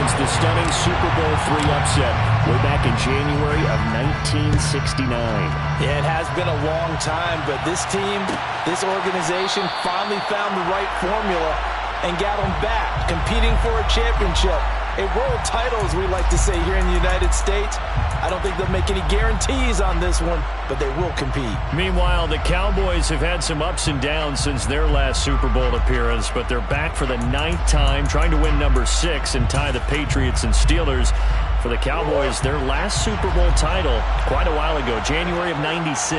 since the stunning Super Bowl III upset way back in January of 1969. Yeah, it has been a long time, but this team, this organization finally found the right formula and got them back, competing for a championship. A world title, as we like to say here in the United States. I don't think they'll make any guarantees on this one, but they will compete. Meanwhile, the Cowboys have had some ups and downs since their last Super Bowl appearance, but they're back for the 9th time, trying to win number 6 and tie the Patriots and Steelers. For the Cowboys, their last Super Bowl title quite a while ago, January of '96.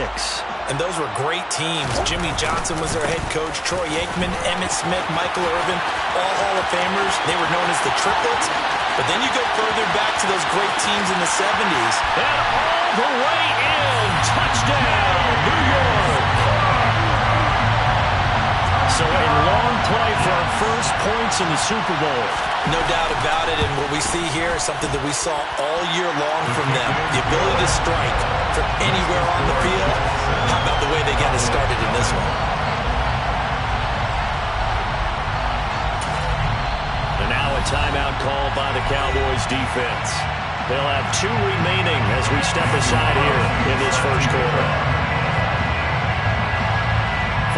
And those were great teams. Jimmy Johnson was their head coach. Troy Aikman, Emmitt Smith, Michael Irvin, all Hall of Famers. They were known as the Triplets. But then you go further back to those great teams in the 70s. And all the way in. Touchdown, New York. So a long play for our first points in the Super Bowl. No doubt about it, and what we see here is something that we saw all year long from them. The ability to strike from anywhere on the field. How about the way they got us started in this one? And now a timeout called by the Cowboys defense. They'll have 2 remaining as we step aside here in this first quarter.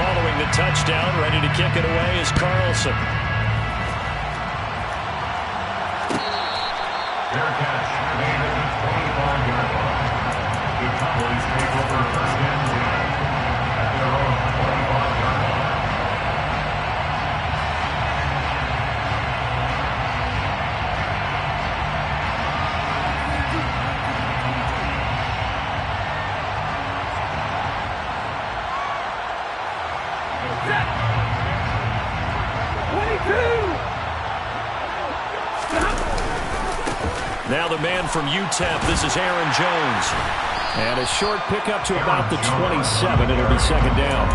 Following the touchdown, ready to kick it away is Carlson. Fair catch made at the 25-yard line. The Cowboys take over first and 10 at their own 25-yard line. Now the man from UTEP, this is Aaron Jones. And a short pickup to about the 27. It'll be second down.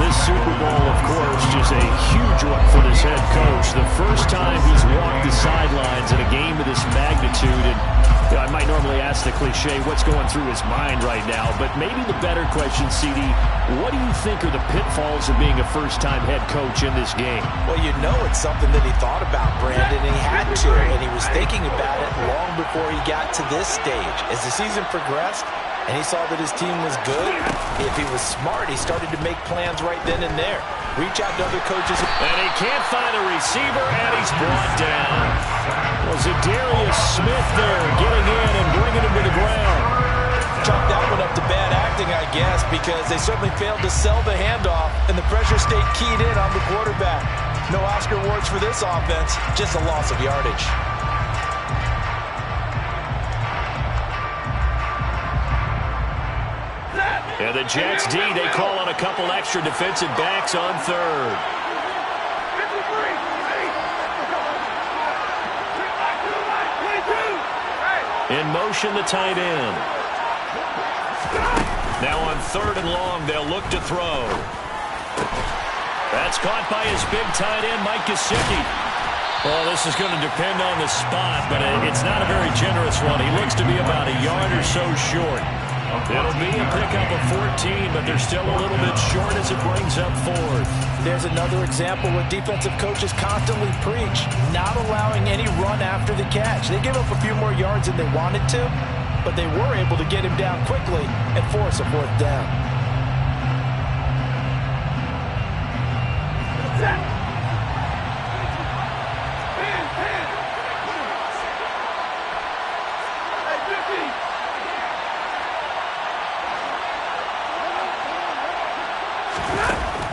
This Super Bowl, of course, just a huge one for this head coach. The first time he's walked the sidelines in a game of this magnitude. And you know, I might normally ask the cliche, what's going through his mind right now? But maybe the better question, CD, what do you think are the pitfalls of being a first-time head coach in this game? Well, you know it's something that he thought about, Brandon, and he had to, and he was thinking about it long before he got to this stage. As the season progressed, and he saw that his team was good, if he was smart, he started to make plans right then and there. Reach out to other coaches. And he can't find a receiver, and he's brought down. Well, Zadarius Smith there getting in and bringing him to the ground. Chalk that one up to bad acting, I guess, because they certainly failed to sell the handoff, and the pressure stayed keyed in on the quarterback. No Oscar awards for this offense, just a loss of yardage. And the Jets D, they call on a couple extra defensive backs on third. In motion, the tight end. Now on third and long, they'll look to throw. That's caught by his big tight end, Mike Gesicki. Well, this is going to depend on the spot, but it's not a very generous one. He looks to be about a yard or so short. It'll be a pickup of 14, but they're still a little bit short as it brings up fourth. There's another example where defensive coaches constantly preach, not allowing any run after the catch. They give up a few more yards than they wanted to, but they were able to get him down quickly and force a fourth down.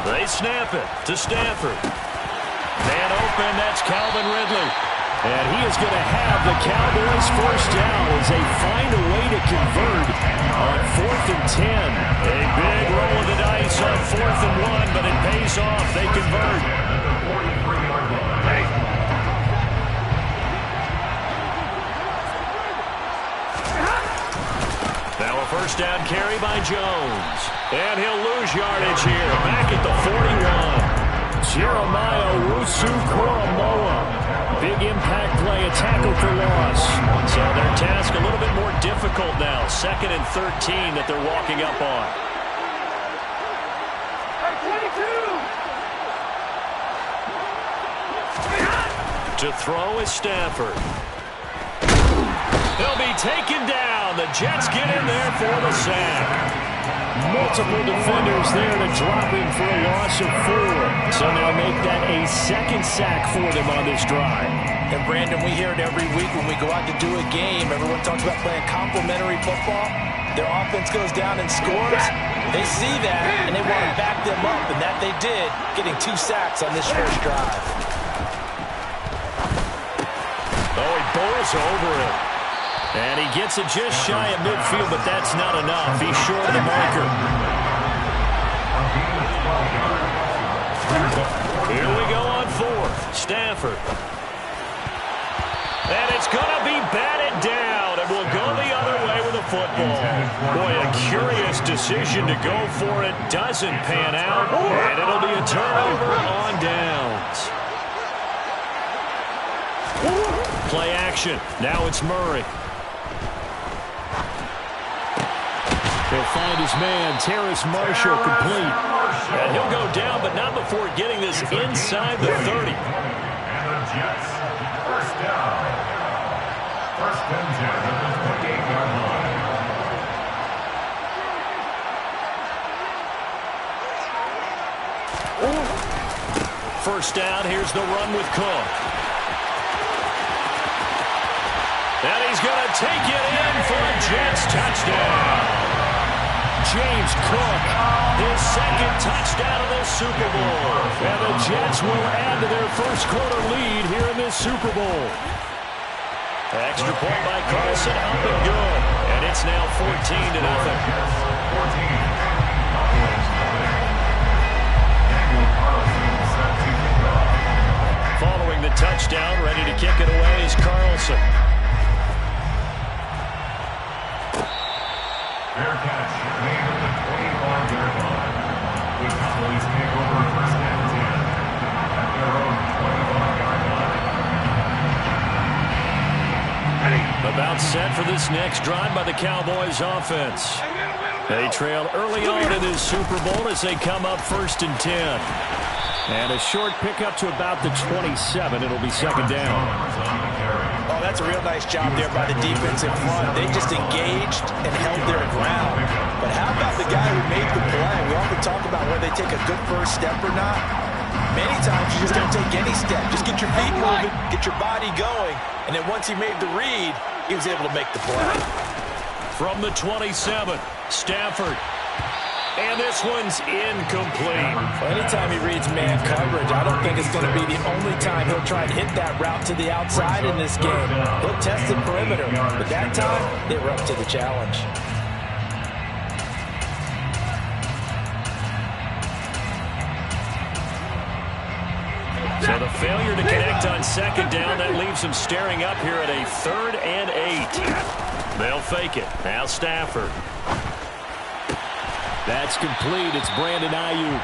They snap it to Stafford. Man open, that's Calvin Ridley. And he is going to have the Cowboys first down as they find a way to convert on 4th and 10. A big roll of the dice on 4th and 1, but it pays off. They convert. Now a first down carry by Jones. And he'll lose yardage here. Back at the 41. Jeremiah Owusu-Koramoah. Big impact play, a tackle for loss. So their task a little bit more difficult now. 2nd and 13 that they're walking up on. To throw is Stafford. He'll be taken down. The Jets get in there for the sack. Multiple defenders there to drop him for a loss of 4. So now make that a second sack for them on this drive. And Brandon, we hear it every week when we go out to do a game. Everyone talks about playing complementary football. Their offense goes down and scores. They see that, and they want to back them up, and that they did, getting 2 sacks on this first drive. Oh, he bowls over it. And he gets it just shy of midfield, but that's not enough. He's short of the marker. Here we go on 4th. Stafford. And it's going to be batted down, and we'll go the other way with the football. Boy, a curious decision to go for it. Doesn't pan out, and it'll be a turnover on downs. Play action. Now it's Murray. He'll find his man, Terrace Marshall, complete. And he'll go down, but not before getting this inside the 30. And the Jets, first down. First and 10 at the 28-yard line. First down, here's the run with Cook. And he's going to take it in for a Jets touchdown. James Cook, his second touchdown of this Super Bowl. And the Jets will add to their first quarter lead here in this Super Bowl. Extra point by Carlson, up and good. And it's now 14-0. Following the touchdown, ready to kick it away is Carlson. Fair catch made at the 25-yard line. The Cowboys take over first and 10 at their own 25-yard line. About set for this next drive by the Cowboys offense. They trail early on in this Super Bowl as they come up 1st and 10. And a short pickup to about the 27. It'll be second down. Oh, that's a real nice job there by the defense in front. They just engaged and held their ground. But how about the guy who made the play? We often talk about whether they take a good first step or not. Many times you just don't take any step. Just get your feet moving, get your body going. And then once he made the read, he was able to make the play. From the 27, Stafford. And this one's incomplete. Well, anytime he reads man coverage, I don't think it's going to be the only time he'll try and hit that route to the outside in this game. He'll test the perimeter, but that time, they were up to the challenge. So the failure to connect on second down, that leaves them staring up here at a 3rd and 8. They'll fake it. Now Stafford. That's complete. It's Brandon Ayuk.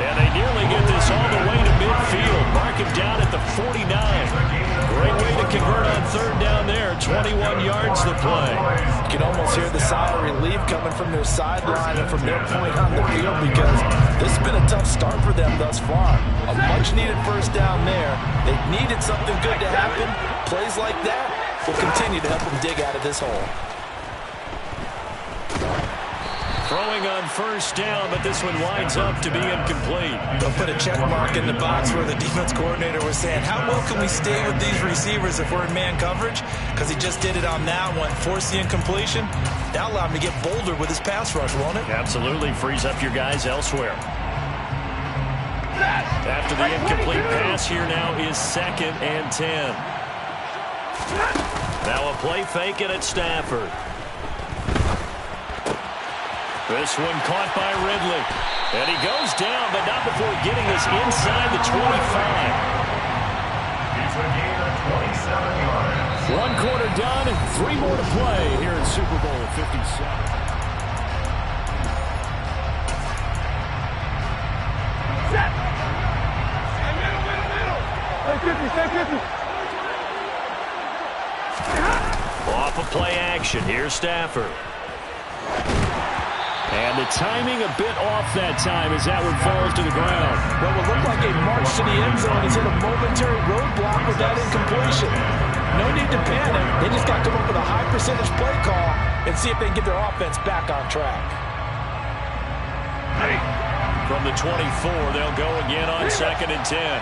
And they nearly get this all the way to midfield. Mark him down at the 49. Great way to convert on 3rd down there. 21 yards the play. You can almost hear the sigh of relief coming from their sideline and from their point on the field because this has been a tough start for them thus far. A much-needed first down there. They needed something good to happen. Plays like that will continue to help them dig out of this hole. Throwing on first down, but this one winds up to be incomplete. They'll put a check mark in the box where the defense coordinator was saying, how well can we stay with these receivers if we're in man coverage? Because he just did it on that one, forced the incompletion. That allowed him to get bolder with his pass rush, won't it? Absolutely, frees up your guys elsewhere. After the incomplete pass, here now is 2nd and 10. Now a play fake it at Stafford. This one caught by Ridley. And he goes down, but not before getting this inside the 25. It's a gain of 27 yards. 1 quarter done and 3 more to play here in Super Bowl 57. Set. Middle. Stay 50. Off of play action, here's Stafford. And the timing a bit off that time as that one falls to the ground. What would look like a march to the end zone is hit a momentary roadblock with that incompletion. No need to panic. They just got to come up with a high percentage play call and see if they can get their offense back on track. From the 24, they'll go again on 2nd and 10.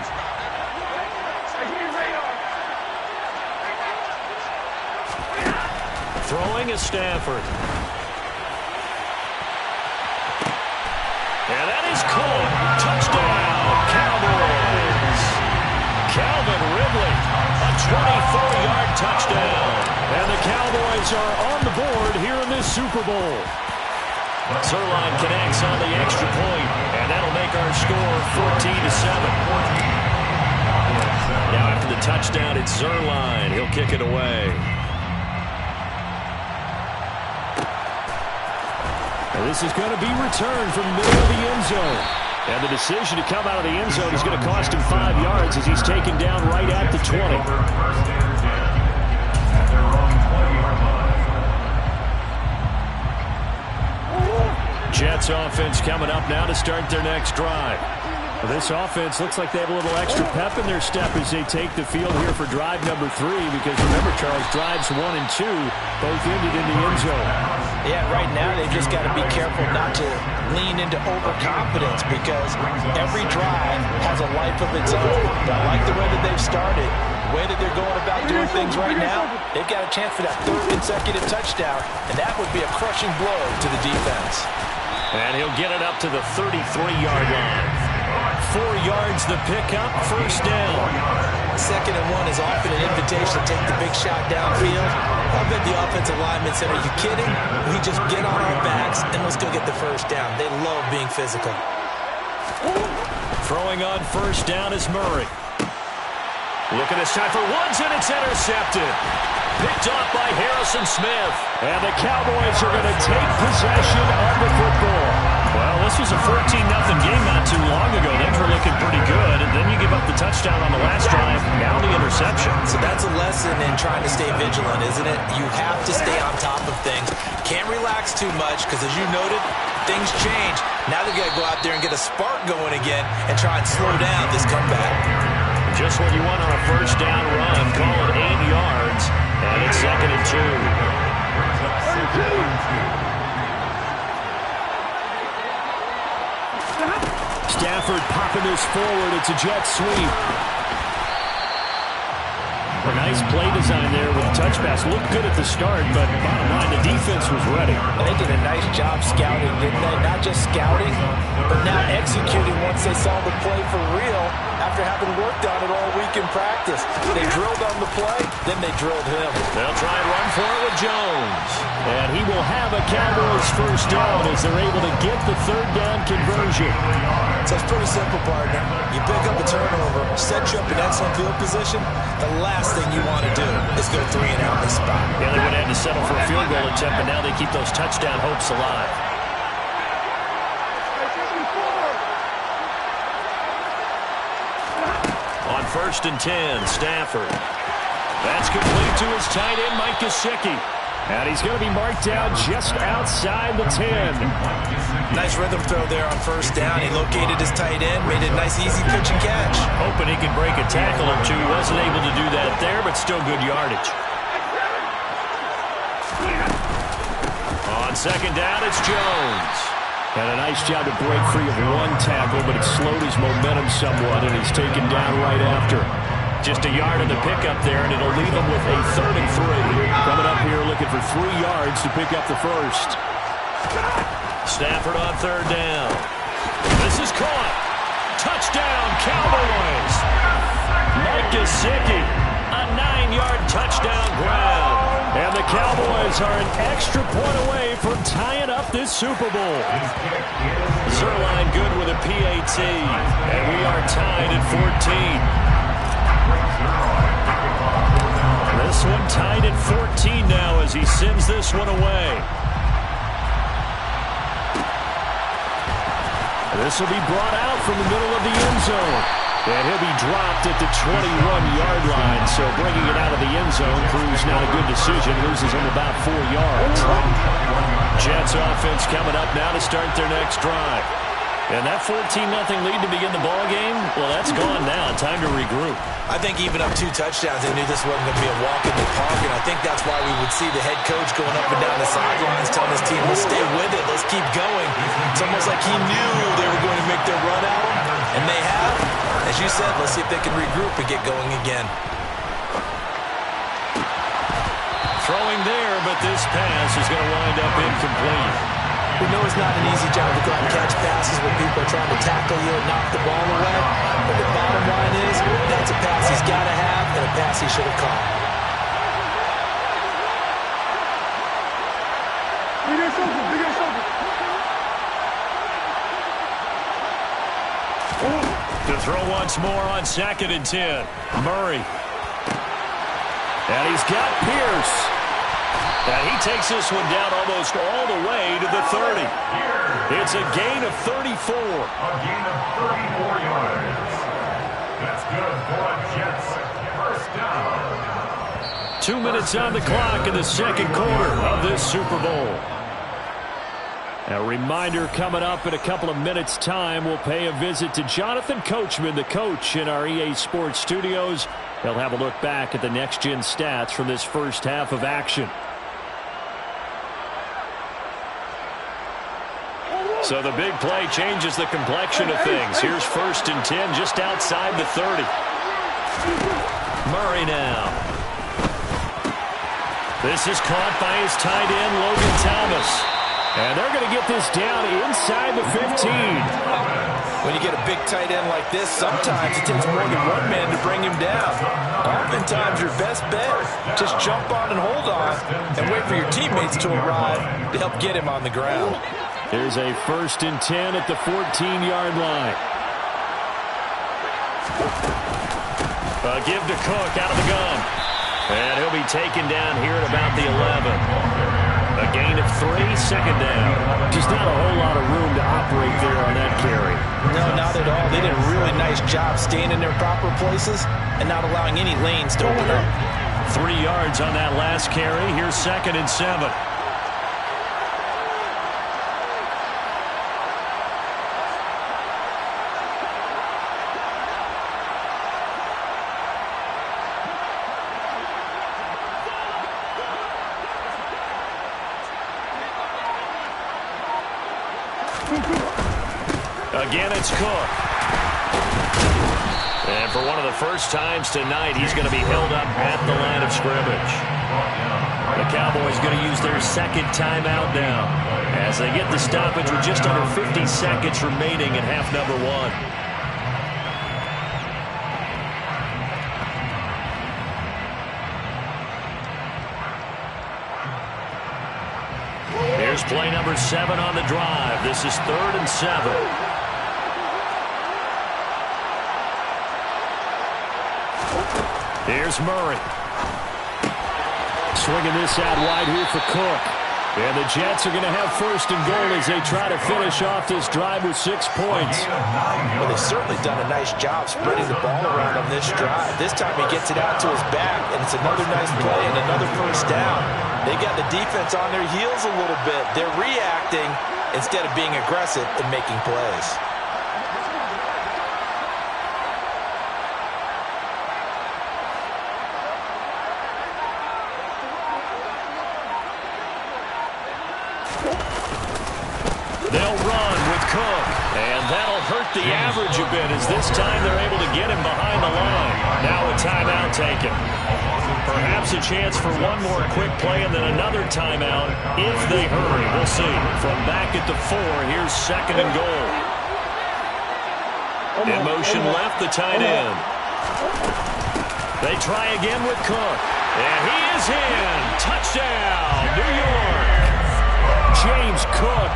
Throwing is Stafford. And that is caught. Touchdown, Cowboys. Calvin Ridley, a 24-yard touchdown. And the Cowboys are on the board here in this Super Bowl. Zerline connects on the extra point, and that'll make our score 14-7. Now after the touchdown, it's Zerline. He'll kick it away. And this is going to be returned from the middle of the end zone. And the decision to come out of the end zone is going to cost him 5 yards as he's taken down right at the 20. Jets offense coming up now to start their next drive. Well, this offense looks like they have a little extra pep in their step as they take the field here for drive number 3, because remember, Charles, drives 1 and 2 both ended in the end zone. Yeah, right now they've just got to be careful not to lean into overconfidence, because every drive has a life of its own. I like the way that they've started, the way that they're going about doing things right now. They've got a chance for that 3rd consecutive touchdown, and that would be a crushing blow to the defense. And he'll get it up to the 33-yard line. 4 yards the pickup, 1st down. 2nd and 1 is often an invitation to take the big shot downfield. I bet the offensive lineman said, "Are you kidding? We just get on our backs and let's go get the 1st down." They love being physical. Throwing on 1st down is Murray. Looking this time for Woods, and it's intercepted. Picked off by Harrison Smith. And the Cowboys are going to take possession of the football. Well, this was a 14-0 game not too long ago. Things were looking pretty good. And then you give up the touchdown on the last drive. Now the interception. So that's a lesson in trying to stay vigilant, isn't it? You have to stay on top of things. Can't relax too much, because as you noted, things change. Now they've got to go out there and get a spark going again and try and slow down this comeback. Just what you want on a 1st down run. Call it 8 yards. And it's 2nd and 2. Stafford popping this forward. It's a jet sweep. A nice play design there with the touch pass. Looked good at the start, but bottom line, the defense was ready. They did a nice job scouting, didn't they? Not just scouting, but now executing once they saw the play for real after having worked on it all week in practice. They drilled on the play, then they drilled him. They'll try and run for it with Jones. And he will have a Cowboys 1st down as they're able to get the 3rd down conversion. So it's pretty simple, partner. You pick up a turnover, set you up in excellent field position. The last thing you want to do is go 3 and out in this spot. Yeah, they would have to settle for a field goal attempt, but now they keep those touchdown hopes alive. On 1st and 10, Stafford. That's complete to his tight end, Mike Gesicki. And he's going to be marked down just outside the 10. Nice rhythm throw there on 1st down. He located his tight end, made it a nice, easy pitch and catch. Hoping he could break a tackle or two. Wasn't able to do that there, but still good yardage. On 2nd down, it's Jones. And a nice job to break free of 1 tackle, but it slowed his momentum somewhat, and he's taken down right after. Just a yard in the pickup there, and it'll leave him with a 3rd and 3. Coming up here looking for 3 yards to pick up the 1st. Stafford on 3rd down. This is caught. Touchdown, Cowboys. Mike Gesicki, a 9-yard touchdown grab. And the Cowboys are an extra point away from tying up this Super Bowl. Zerline good with a PAT, and we are tied at 14. This one tied at 14 now as he sends this one away. This will be brought out from the middle of the end zone. And he'll be dropped at the 21-yard line. So bringing it out of the end zone proves not a good decision. Loses him about 4 yards. Jets offense coming up now to start their next drive. And that 14-0 lead to begin the ball game, well, that's gone now. Time to regroup. I think even up 2 touchdowns, they knew this wasn't going to be a walk in the park, and I think that's why we would see the head coach going up and down the sidelines telling his team, let's stay with it, let's keep going. It's almost like he knew they were going to make their run at him, and they have. As you said, let's see if they can regroup and get going again. Throwing there, but this pass is going to wind up incomplete. We know it's not an easy job to go out and catch passes when people are trying to tackle you and knock the ball away. But the bottom line is, that's a pass he's got to have and a pass he should have caught. To throw once more on 2nd and 10. Murray. And he's got Pierce. And he takes this one down almost all the way to the 30. It's a gain of 34. A gain of 34 yards. That's good for Jets. First down. 2 minutes on the clock in the second quarter of this Super Bowl. A reminder coming up in a couple of minutes' time. We'll pay a visit to Jonathan Coachman, the coach in our EA Sports studios. He'll have a look back at the next-gen stats from this first half of action. So the big play changes the complexion of things. Here's 1st and 10 just outside the 30. Murray now. This is caught by his tight end, Logan Thomas. And they're going to get this down inside the 15. When you get a big tight end like this, sometimes it takes more than one man to bring him down. Oftentimes, your best bet, just jump on and hold on and wait for your teammates to arrive to help get him on the ground. There's a 1st and 10 at the 14-yard line. A give to Cook out of the gun. And he'll be taken down here at about the 11. A gain of 3, 2nd down. Just not a whole lot of room to operate there on that carry. No, not at all. They did a really nice job staying in their proper places and not allowing any lanes to open up. 3 yards on that last carry. Here's 2nd and 7. Again, it's Cook. And for one of the first times tonight, he's going to be held up at the line of scrimmage. The Cowboys going to use their 2nd timeout now as they get the stoppage with just under 50 seconds remaining in half number 1. Here's play number 7 on the drive. This is 3rd and 7. Here's Murray. Swinging this out wide here for Cook. And the Jets are going to have 1st and goal as they try to finish off this drive with 6 points. Well, they've certainly done a nice job spreading the ball around on this drive. This time he gets it out to his back, and it's another nice play and another 1st down. They got the defense on their heels a little bit. They're reacting instead of being aggressive and making plays. They'll run with Cook, and that'll hurt the average a bit as this time they're able to get him behind the line. Now a timeout taken. Perhaps a chance for one more quick play and then another timeout if they hurry. We'll see. From back at the 4, here's 2nd and goal. In motion left, the tight end. They try again with Cook, and he is in. Touchdown, New York. James Cook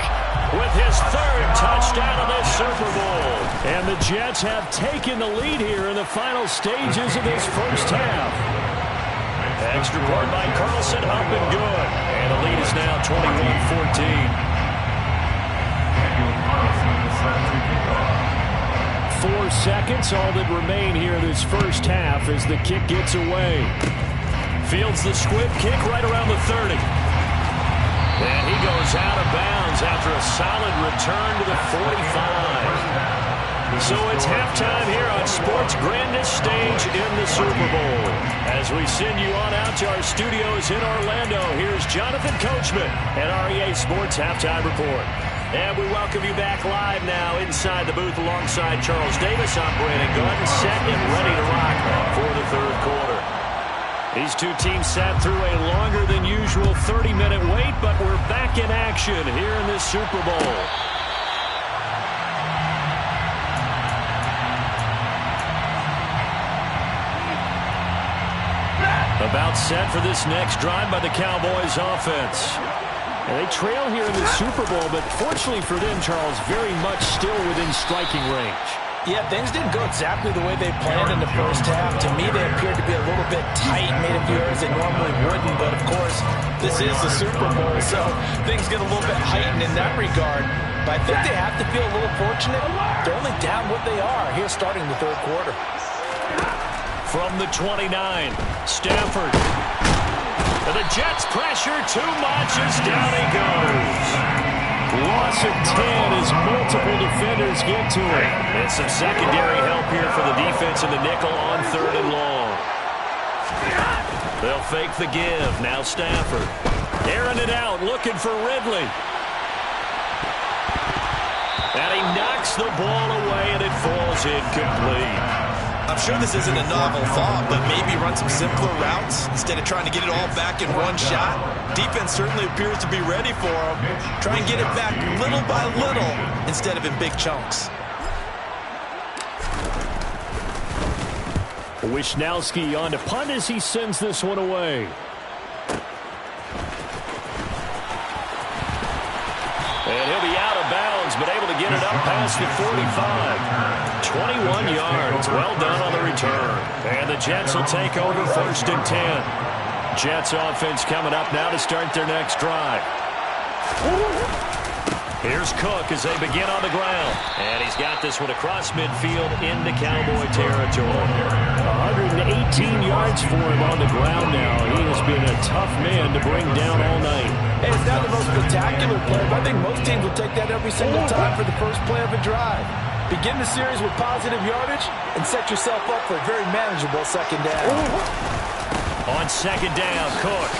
with his 3rd touchdown of this Super Bowl. And the Jets have taken the lead here in the final stages of this first half. Extra point by Carlson, up and good. And the lead is now 21-14. 4 seconds, all that remain here this first half as the kick gets away. Fields the squib kick right around the 30. And he goes out of bounds after a solid return to the 45. So it's halftime here on sports' grandest stage in the Super Bowl. As we send you on out to our studios in Orlando, here's Jonathan Coachman at REA Sports Halftime Report. And we welcome you back live now inside the booth alongside Charles Davis. I'm Brandon Gunn, set and ready to rock for the third quarter. These two teams sat through a longer than usual 30-minute wait, but we're back in action here in this Super Bowl. About set for this next drive by the Cowboys offense. And they trail here in the Super Bowl, but fortunately for them, Charles, very much still within striking range. Yeah, things didn't go exactly the way they planned in the first half. To me, they appeared to be a little bit tight, made a few errors they normally wouldn't. But, of course, this is the Super Bowl, so things get a little bit heightened in that regard. But I think they have to feel a little fortunate. They're only down what they are here starting the third quarter. From the 29, Stafford. And the Jets pressure too much as down he goes. Loss of 10 as multiple defenders get to it. And some secondary help here for the defense in the nickel on 3rd and long. They'll fake the give. Now Stafford. Airing it out, looking for Ridley. And he knocks the ball away, and it falls incomplete. I'm sure this isn't a novel thought, but maybe run some simpler routes instead of trying to get it all back in one shot. Defense certainly appears to be ready for him. Try and get it back little by little instead of in big chunks. Wisnowski on to punt as he sends this one away. And he'll be out of bounds, but able to get it up past the 45. 21 yards. Well done on the return. And the Jets will take over 1st and 10. Jets offense coming up now to start their next drive. Here's Cook as they begin on the ground. And he's got this one across midfield into Cowboy territory. 118 yards for him on the ground now. He has been a tough man to bring down all night. Hey, it's not the most spectacular play, but I think most teams will take that every single time for the first play of a drive. Begin the series with positive yardage and set yourself up for a very manageable second down. On second down, Cook.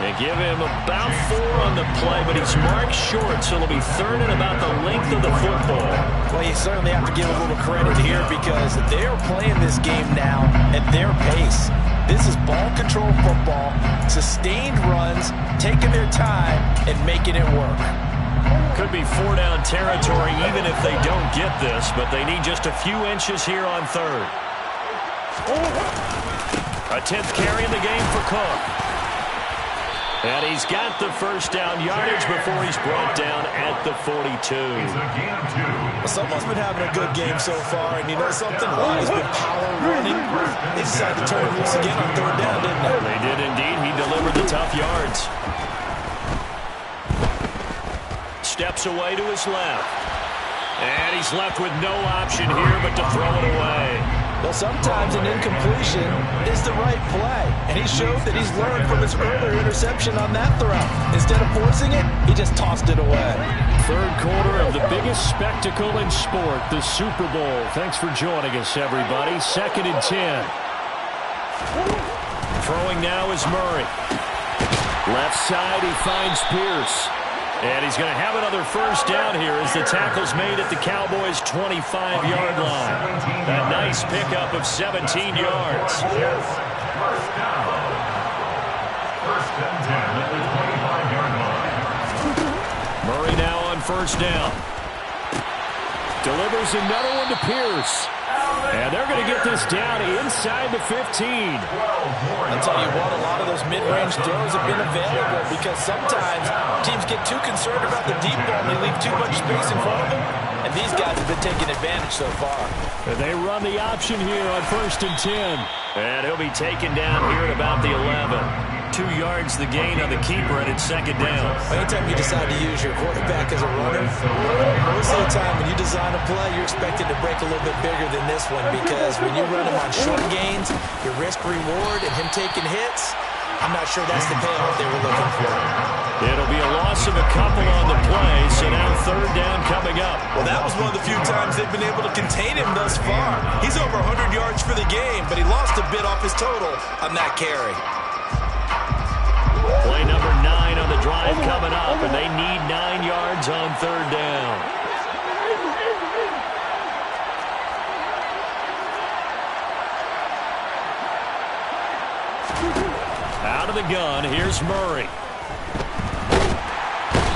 They give him about 4 on the play, but he's marked short, so it'll be 3rd and about the length of the football. Well, you certainly have to give a little credit here because they're playing this game now at their pace. This is ball control football, sustained runs, taking their time, and making it work. Could be 4-down territory even if they don't get this, but they need just a few inches here on 3rd. A 10th carry in the game for Cook. And he's got the first down yardage before he's brought down at the 42. Well, someone's been having a good game so far, and you know something? A lot has been power running. They decided to turn it loose again on 3rd down, didn't they? They did indeed. He delivered the tough yards. Steps away to his left. And he's left with no option here but to throw it away. Well, sometimes an incompletion is the right play, and he showed that he's learned from his earlier interception on that throw. Instead of forcing it, he just tossed it away. Third quarter of the biggest spectacle in sport, the Super Bowl. Thanks for joining us, everybody. 2nd and 10. Throwing now is Murray. Left side, he finds Pierce. And he's going to have another first down here as the tackle's made at the Cowboys' 25-yard line. A nice pickup of 17 yards. First down. 1st and 10 at the 25-yard line. Murray now on first down. Delivers another one to Pierce. And they're going to get this down inside the 15. I'll tell you what, a lot of those mid-range throws have been available because sometimes teams get too concerned about the deep ball and they leave too much space in front of them. And these guys have been taking advantage so far. And they run the option here on 1st and 10. And he'll be taken down here at about the 11. 2 yards the gain on the keeper, and it's second down. Anytime you decide to use your quarterback as a runner, most of the time when you design a play, you're expected to break a little bit bigger than this one, because when you run him on short gains, your risk-reward and him taking hits, I'm not sure that's the payoff they were looking for. It'll be a loss of a couple on the play, so now third down coming up. Well, that was one of the few times they've been able to contain him thus far. He's over 100 yards for the game, but he lost a bit off his total on that carry. Play number 9 on the drive coming up, and they need 9 yards on third down. Out of the gun, here's Murray.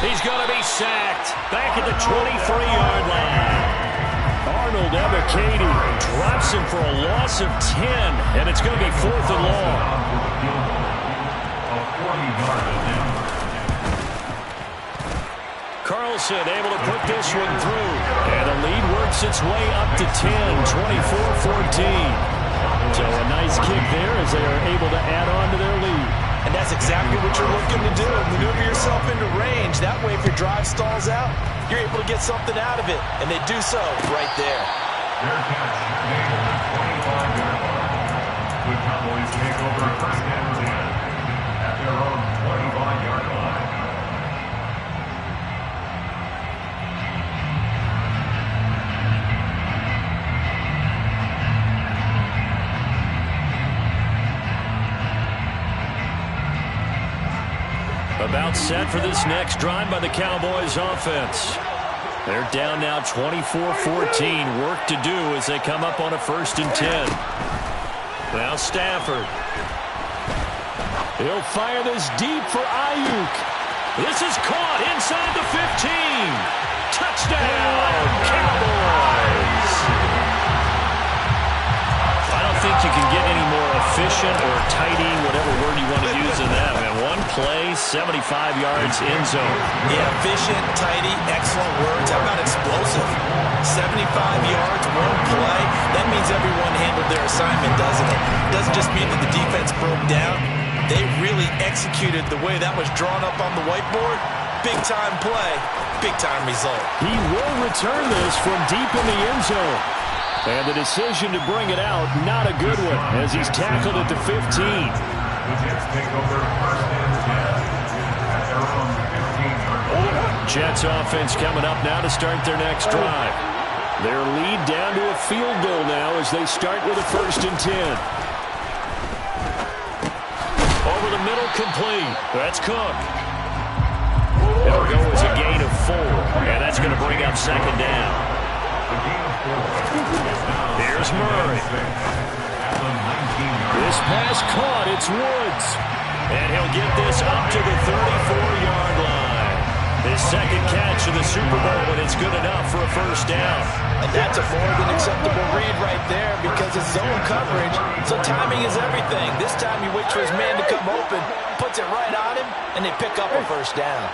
He's going to be sacked. Back at the 23-yard line. Arnold Ebiketie drops him for a loss of 10, and it's going to be 4th and long. Carlson able to put this one through. And the lead works its way up to 10, 24-14. So a nice kick there as they are able to add on to their lead. And that's exactly what you're looking to do. Maneuver yourself into range. That way, if your drive stalls out, you're able to get something out of it. And they do so right there. Their catch made on the 25-yard line. The Cowboys take over first and 10 at their own 25-yard line. About set for this next drive by the Cowboys offense. They're down now 24-14. Work to do as they come up on a 1st and 10. Now Stafford. He'll fire this deep for Ayuk. This is caught inside the 15. Touchdown, Cowboys. I don't think you can get any more efficient or tidy, whatever word you want to use in that. Man, one play, 75 yards in zone. Yeah, efficient, tidy, excellent words. How about explosive? 75 yards, one play. That means everyone handled their assignment, doesn't it? It doesn't just mean that the defense broke down. They really executed the way that was drawn up on the whiteboard. Big-time play, big-time result. He will return this from deep in the end zone. And the decision to bring it out, not a good one, as he's tackled at the 15. The Jets take over first and 10 at their own 15-yard line. Jets offense coming up now to start their next drive. Their lead down to a field goal now as they start with a 1st and 10. Over the middle, complete. That's Cook. It'll go as a gain of 4, and that's going to bring up second down. Here's Murray. This pass caught. It's Woods. And he'll get this up to the 34-yard line. His second catch of the Super Bowl, and it's good enough for a 1st down. And that's a more than acceptable read right there, because it's zone coverage, so timing is everything. This time he waits for his man to come open, puts it right on him, and they pick up a 1st down.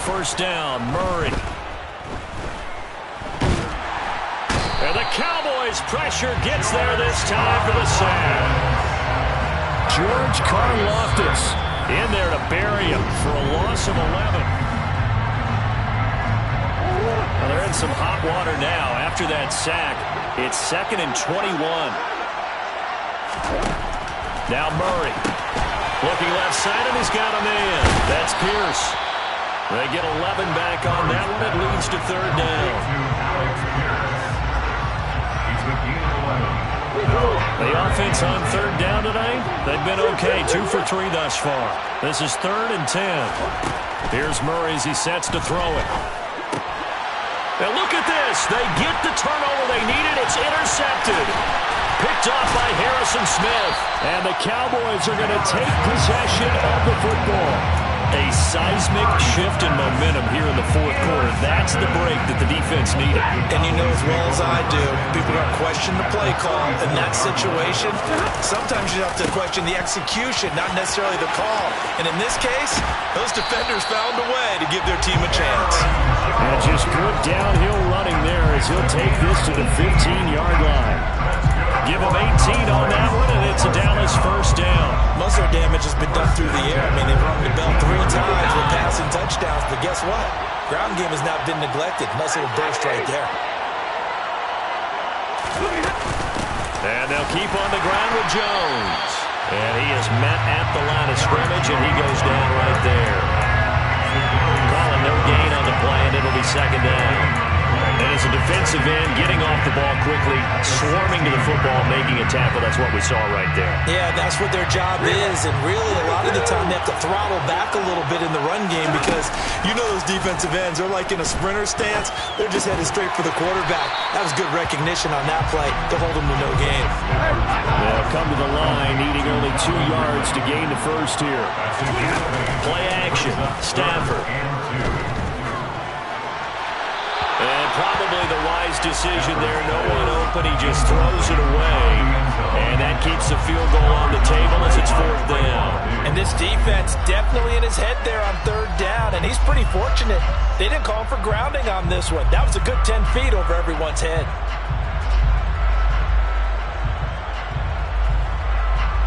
1st down, Murray. And the Cowboys' pressure gets there this time for the sack. George Karlaftis in there to bury him for a loss of 11. Well, they're in some hot water now. After that sack, it's 2nd and 21. Now Murray. Looking left side, and he's got a man. That's Pierce. They get 11 back on that one. It leads to 3rd down. The offense on 3rd down tonight, they've been okay. 2 for 3 thus far. This is 3rd and 10. Here's Murray as he sets to throw it. And look at this. They get the turnover they needed. It's intercepted. Picked off by Harrison Smith. And the Cowboys are going to take possession of the football. A seismic shift in momentum here in the 4th quarter. That's the break that the defense needed. And you know as well as I do, people are going to question the play call in that situation. Sometimes you have to question the execution, not necessarily the call. And in this case, those defenders found a way to give their team a chance. And just good downhill running there as he'll take this to the 15-yard line. Give him 18 on that one, and it's a Dallas 1st down. Most been done through the air. I mean, they've rung the bell 3 times with passing touchdowns, but guess what? Ground game has not been neglected. Nice little burst right there. And they'll keep on the ground with Jones. And he is met at the line of scrimmage, and he goes down right there. Calling no gain on the play, and it'll be second down. And as a defensive end, getting off the ball quickly, swarming to the football, making a tackle, that's what we saw right there. Yeah, that's what their job is, and really a lot of the time they have to throttle back a little bit in the run game because you know those defensive ends, they're like in a sprinter stance. They're just headed straight for the quarterback. That was good recognition on that play to hold them to no gain. They'll come to the line, needing only 2 yards to gain the first here. Play action, Stafford. And probably the wise decision there. No one open. He just throws it away. And that keeps the field goal on the table as it's 4th down. And this defense definitely in his head there on 3rd down. And he's pretty fortunate. They didn't call him for grounding on this one. That was a good 10 feet over everyone's head.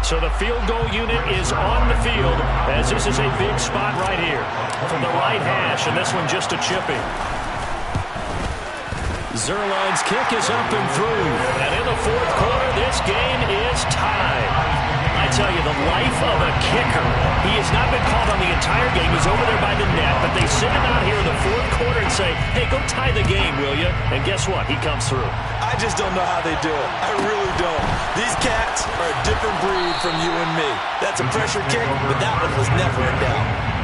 So the field goal unit is on the field as this is a big spot right here from the right hash. And this one just a chipping. Zerline's kick is up and through. And in the 4th quarter, this game is tied. I tell you, the life of a kicker. He has not been called on the entire game. He's over there by the net, but they send him out here in the 4th quarter and say, hey, go tie the game, will you? And guess what? He comes through. I just don't know how they do it. I really don't. These cats are a different breed from you and me. That's a pressure kick, but that one was never in doubt.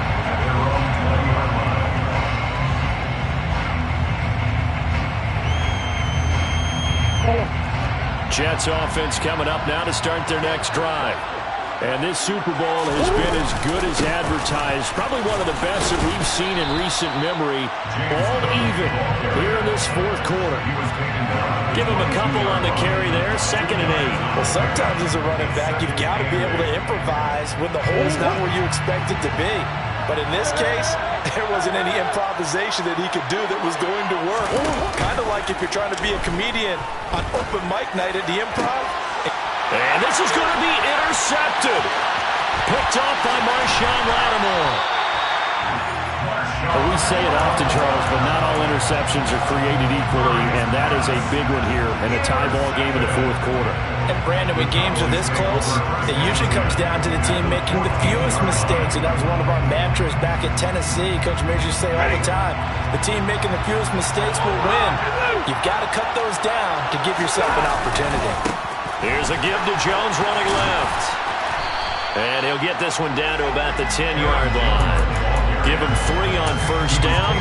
Jets offense coming up now to start their next drive. And this Super Bowl has been as good as advertised. Probably one of the best that we've seen in recent memory. All even here in this 4th quarter. Give him a couple on the carry there. 2nd and 8. Well, sometimes as a running back, you've got to be able to improvise when the hole's not where you expect it to be. But in this case, there wasn't any improvisation that he could do that was going to work. Kind of like if you're trying to be a comedian on open mic night at the Improv. And this is going to be intercepted. Picked off by Marshawn Lattimore. We say it often, Charles, but not all interceptions are created equally, and that is a big one here in a tie ball game in the 4th quarter. And Brandon, when games are this close, it usually comes down to the team making the fewest mistakes, and that was one of our mantras back at Tennessee. Coach Mears used to say all the time, the team making the fewest mistakes will win. You've got to cut those down to give yourself an opportunity. Here's a give to Jones running left. And he'll get this one down to about the 10-yard line. Give him 3 on 1st down.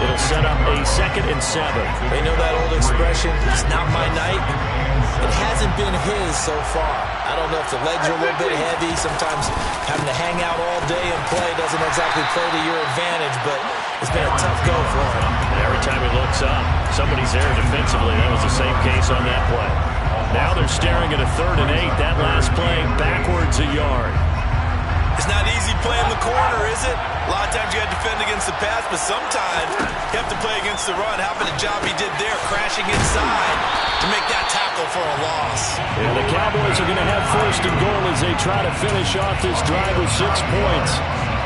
It'll set up a 2nd and 7. They know that old expression, it's not my night. It hasn't been his so far. I don't know if the legs are a little bit heavy. Sometimes having to hang out all day and play doesn't exactly play to your advantage, but it's been a tough go for him. And every time he looks up, somebody's there defensively. That was the same case on that play. Now they're staring at a 3rd and 8. That last play backwards a yard. It's not easy playing the corner, is it? A lot of times you got to defend against the pass, but sometimes you have to play against the run. How about the job he did there, crashing inside to make that tackle for a loss. And the Cowboys are going to have 1st and goal as they try to finish off this drive with 6 points.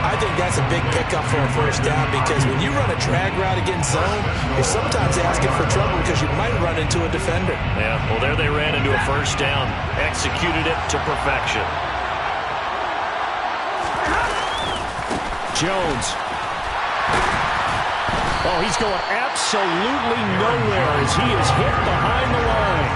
I think that's a big pickup for a 1st down because when you run a drag route against zone, you're sometimes asking for trouble because you might run into a defender. Yeah, well, there they ran into a 1st down, executed it to perfection. Jones. Oh, he's going absolutely nowhere as he is hit behind the line.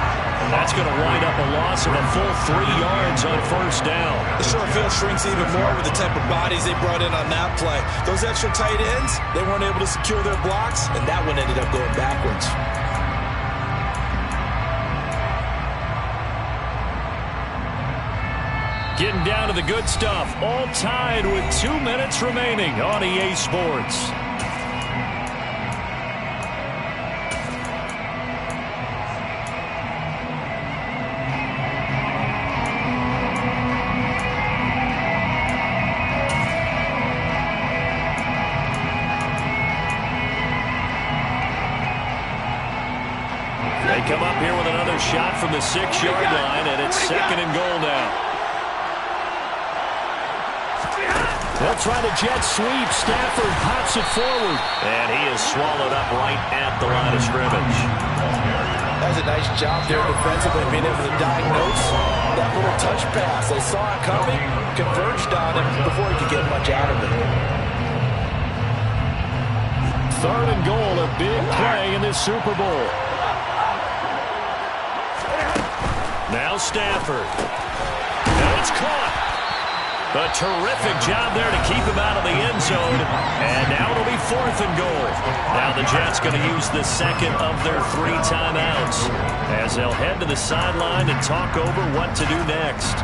And that's going to wind up a loss of a full 3 yards on 1st down. The short field shrinks even more with the type of bodies they brought in on that play. Those extra tight ends, they weren't able to secure their blocks, and that one ended up going backwards. Getting down to the good stuff. All tied with 2 minutes remaining on EA Sports. They come up here with another shot from the 6-yard line, and it's 2nd and goal now. They'll try to jet sweep. Stafford pops it forward. And he is swallowed up right at the line of scrimmage. That's a nice job there defensively, being able to diagnose that little touch pass. They saw it coming, converged on him before he could get much out of it. 3rd and goal, a big play in this Super Bowl. Now Stafford. And it's caught. A terrific job there to keep him out of the end zone. And now it'll be 4th and goal. Now the Jets going to use the second of their 3 timeouts as they'll head to the sideline and talk over what to do next.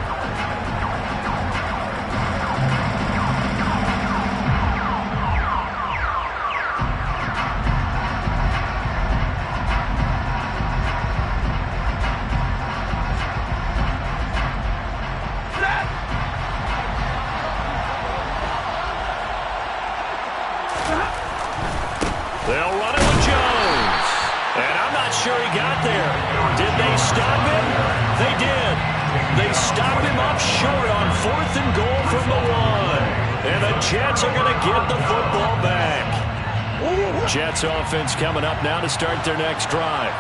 They'll run it with Jones. And I'm not sure he got there. Did they stop him? They did. They stopped him up short on 4th and goal from the 1. And the Jets are going to get the football back. Jets offense coming up now to start their next drive.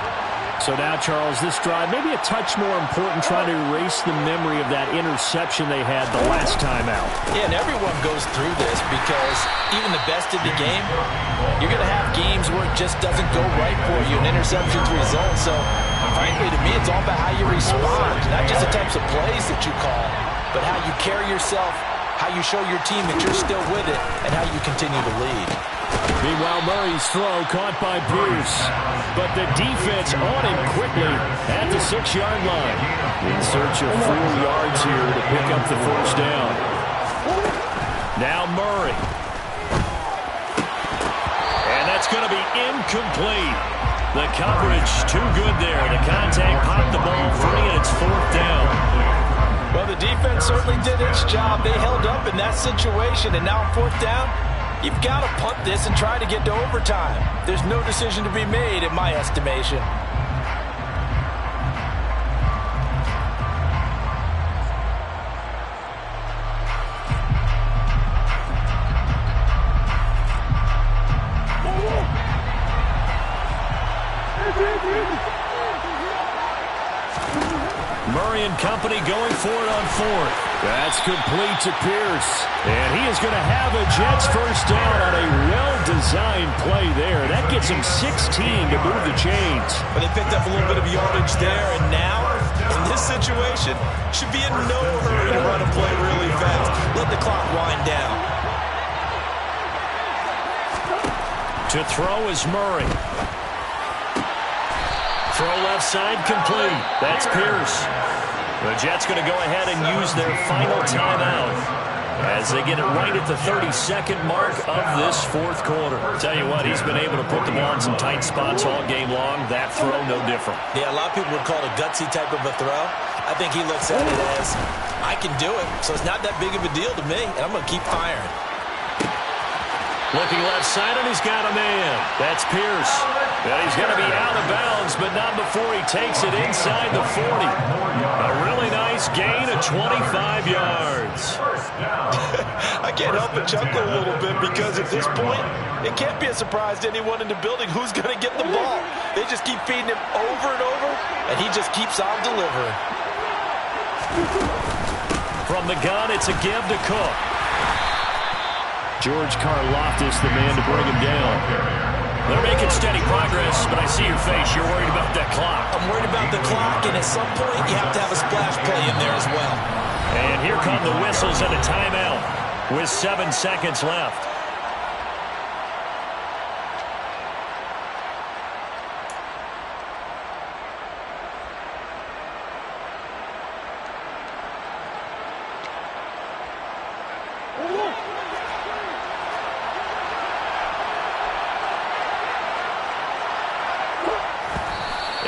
So now, Charles, this drive maybe a touch more important, trying to erase the memory of that interception they had the last time out. Yeah, and everyone goes through this because even the best in the game, you're going to have games where it just doesn't go right for you, and interceptions result. So, frankly, to me, it's all about how you respond, not just the types of plays that you call, but how you carry yourself, how you show your team that you're still with it, and how you continue to lead. Meanwhile, Murray's throw caught by Pierce. But the defense on him quickly at the 6-yard line. In search of 4 yards here to pick up the 1st down. Now Murray. And that's going to be incomplete. The coverage too good there. The contact popped the ball free, and it's 4th down. Well, the defense certainly did its job. They held up in that situation, and now on 4th down, you've got to punt this and try to get to overtime. There's no decision to be made, in my estimation. Murray and company going for it on 4th. That's complete to Pierce. And he is going to have a Jets 1st down on a well-designed play there. That gets him 16 to move the chains. But they picked up a little bit of yardage there, and now, in this situation, should be in no hurry to run and play really fast. Let the clock wind down. To throw is Murray. Throw left side complete. That's Pierce. The Jets going to go ahead and use their final timeout as they get it right at the 32nd mark of this 4th quarter. Tell you what, he's been able to put the ball in some tight spots all game long. That throw, no different. Yeah, a lot of people would call it a gutsy type of a throw. I think he looks at it as, I can do it, so it's not that big of a deal to me, and I'm going to keep firing. Looking left side, and he's got a man. That's Pierce. And he's going to be out of bounds, but not before he takes it inside the 40. A really nice gain of 25 yards. I can't help but chuckle a little bit because at this point, it can't be a surprise to anyone in the building who's going to get the ball. They just keep feeding him over and over, and he just keeps on delivering. From the gun, it's a give to Cook. George Karlaftis, the man to bring him down. They're making steady progress, but I see your face. You're worried about that clock. I'm worried about the clock, and at some point, you have to have a splash play in there as well. And here come the whistles and a timeout with 7 seconds left.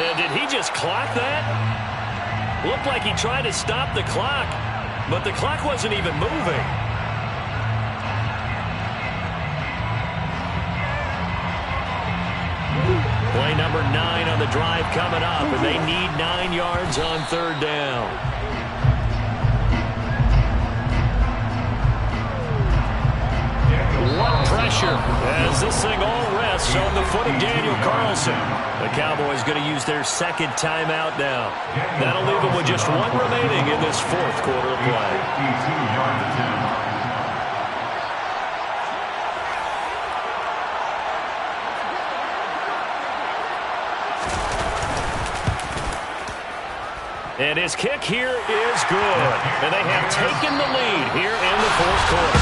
And did he just clock that? Looked like he tried to stop the clock, but the clock wasn't even moving. Play number 9 on the drive coming up, and they need 9 yards on 3rd down. from Daniel Carlson. The Cowboys going to use their second timeout now. That'll leave them with just one remaining in this fourth quarter of play. 52-yard attempt. And his kick here is good. And they have taken the lead here in the fourth quarter.